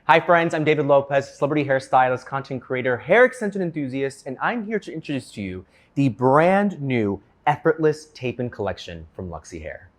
Hi friends, I'm David Lopez, celebrity hairstylist, content creator, hair extension enthusiast, and I'm here to introduce to you the brand new Effortless Tape-In collection from Luxy Hair.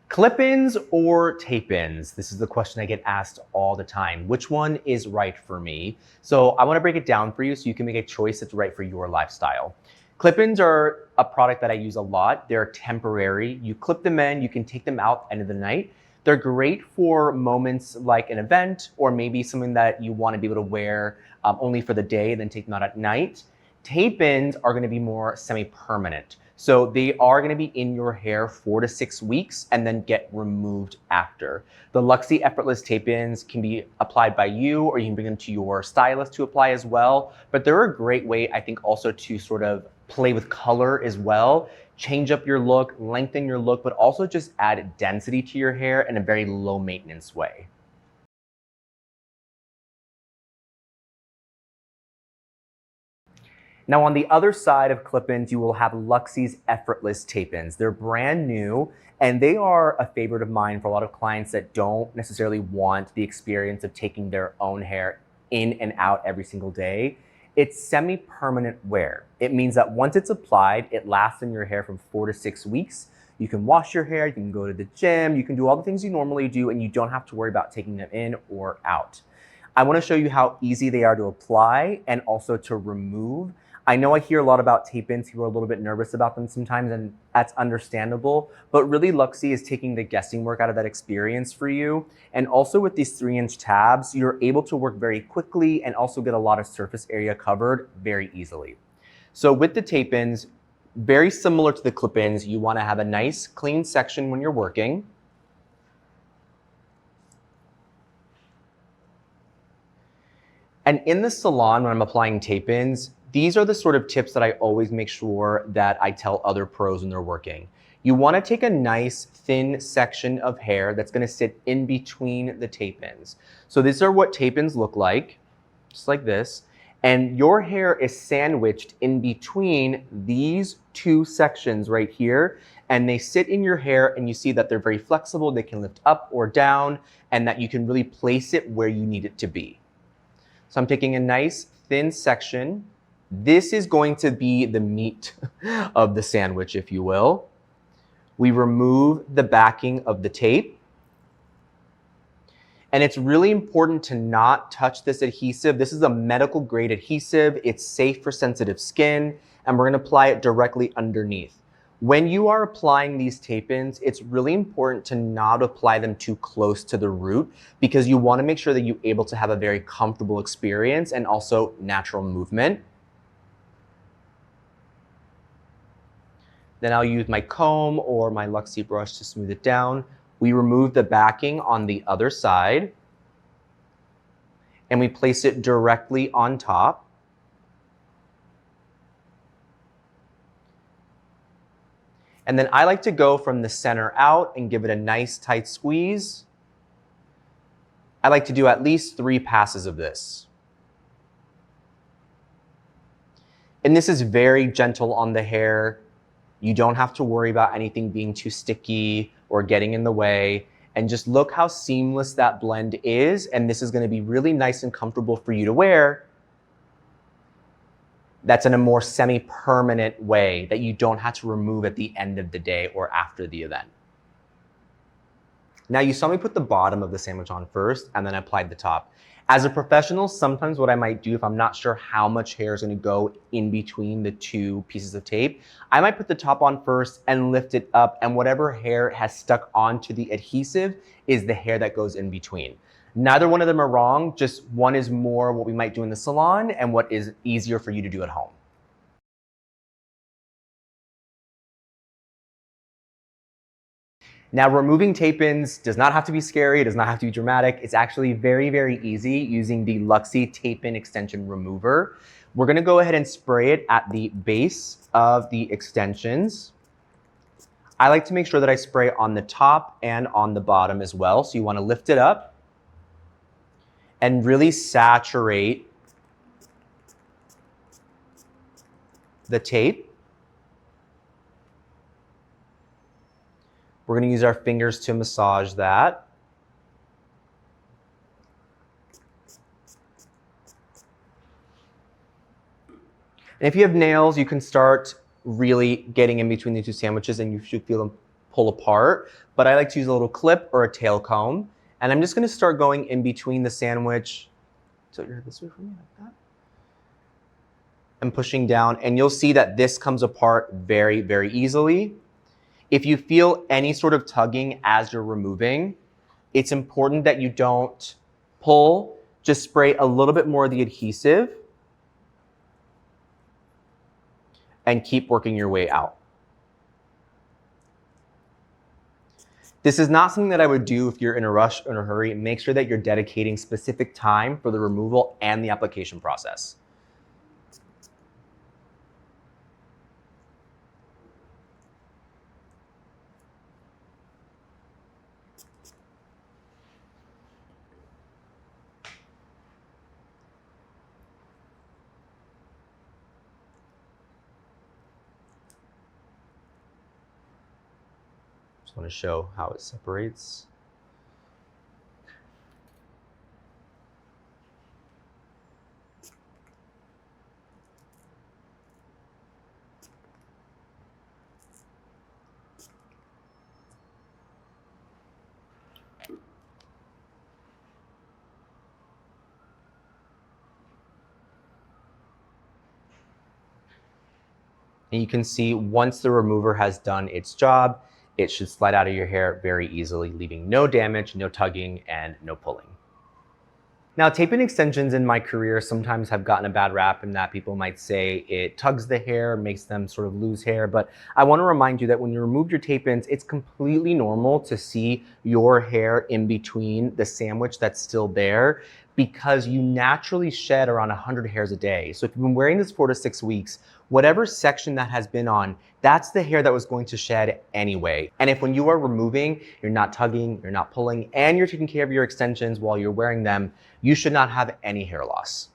Clip-ins or tape-ins? This is the question I get asked all the time. Which one is right for me? So I want to break it down for you so you can make a choice that's right for your lifestyle. Clip-ins are a product that I use a lot. They're temporary. You clip them in, you can take them out end of the night. They're great for moments like an event or maybe something that you want to be able to wear only for the day and then take them out at night. Tape-ins are going to be more semi-permanent. So they are going to be in your hair 4 to 6 weeks and then get removed after. The Luxy Effortless tape-ins can be applied by you, or you can bring them to your stylist to apply as well. But they're a great way, I think, also to sort of play with color as well, change up your look, lengthen your look, but also just add density to your hair in a very low maintenance way. Now on the other side of clip-ins, you will have Luxy's Effortless tape-ins. They're brand new and they are a favorite of mine for a lot of clients that don't necessarily want the experience of taking their own hair in and out every single day. It's semi-permanent wear. It means that once it's applied, it lasts in your hair from 4 to 6 weeks. You can wash your hair, you can go to the gym, you can do all the things you normally do, and you don't have to worry about taking them in or out. I want to show you how easy they are to apply and also to remove. I know I hear a lot about tape-ins. People are a little bit nervous about them sometimes, and that's understandable. But really, Luxy is taking the guessing work out of that experience for you. And also with these 3-inch tabs, you're able to work very quickly and also get a lot of surface area covered very easily. So with the tape-ins, very similar to the clip-ins, you want to have a nice clean section when you're working. And in the salon, when I'm applying tape-ins, these are the sort of tips that I always make sure that I tell other pros when they're working. You want to take a nice thin section of hair that's going to sit in between the tape-ins. So these are what tape-ins look like, just like this. And your hair is sandwiched in between these two sections right here. And they sit in your hair and you see that they're very flexible. They can lift up or down and that you can really place it where you need it to be. So I'm taking a nice thin section. This is going to be the meat of the sandwich, if you will. We remove the backing of the tape. And it's really important to not touch this adhesive. This is a medical grade adhesive. It's safe for sensitive skin, and we're gonna apply it directly underneath. When you are applying these tape-ins, it's really important to not apply them too close to the root because you wanna make sure that you're able to have a very comfortable experience and also natural movement. Then I'll use my comb or my Luxy brush to smooth it down. We remove the backing on the other side and we place it directly on top. And then I like to go from the center out and give it a nice tight squeeze. I like to do at least 3 passes of this. And this is very gentle on the hair. You don't have to worry about anything being too sticky or getting in the way. And just look how seamless that blend is. And this is going to be really nice and comfortable for you to wear. That's in a more semi-permanent way that you don't have to remove at the end of the day or after the event. Now you saw me put the bottom of the sandwich on first and then I applied the top. As a professional, sometimes what I might do if I'm not sure how much hair is going to go in between the 2 pieces of tape, I might put the top on first and lift it up, and whatever hair has stuck onto the adhesive is the hair that goes in between. Neither one of them are wrong, just one is more what we might do in the salon and what is easier for you to do at home. Now, removing tape-ins does not have to be scary, it does not have to be dramatic. It's actually very, very easy using the Luxy tape-in extension remover. We're gonna go ahead and spray it at the base of the extensions. I like to make sure that I spray on the top and on the bottom as well. So you wanna lift it up and really saturate the tape. We're gonna use our fingers to massage that. And if you have nails, you can start really getting in between the two sandwiches and you should feel them pull apart. But I like to use a little clip or a tail comb. And I'm just gonna start going in between the sandwich. So you're this way from me, like that. And pushing down, and you'll see that this comes apart very, very easily. If you feel any sort of tugging as you're removing, it's important that you don't pull, just spray a little bit more of the adhesive and keep working your way out. This is not something that I would do if you're in a rush or in a hurry. Make sure that you're dedicating specific time for the removal and the application process. I want to show how it separates. And you can see once the remover has done its job, it should slide out of your hair very easily, leaving no damage, no tugging, and no pulling. Now, tape-in extensions in my career sometimes have gotten a bad rap in that people might say it tugs the hair, makes them sort of lose hair, but I want to remind you that when you remove your tape-ins, it's completely normal to see your hair in between the sandwich that's still there because you naturally shed around 100 hairs a day. So if you've been wearing this 4 to 6 weeks, whatever section that has been on, that's the hair that was going to shed anyway. And if when you are removing, you're not tugging, you're not pulling, and you're taking care of your extensions while you're wearing them, you should not have any hair loss.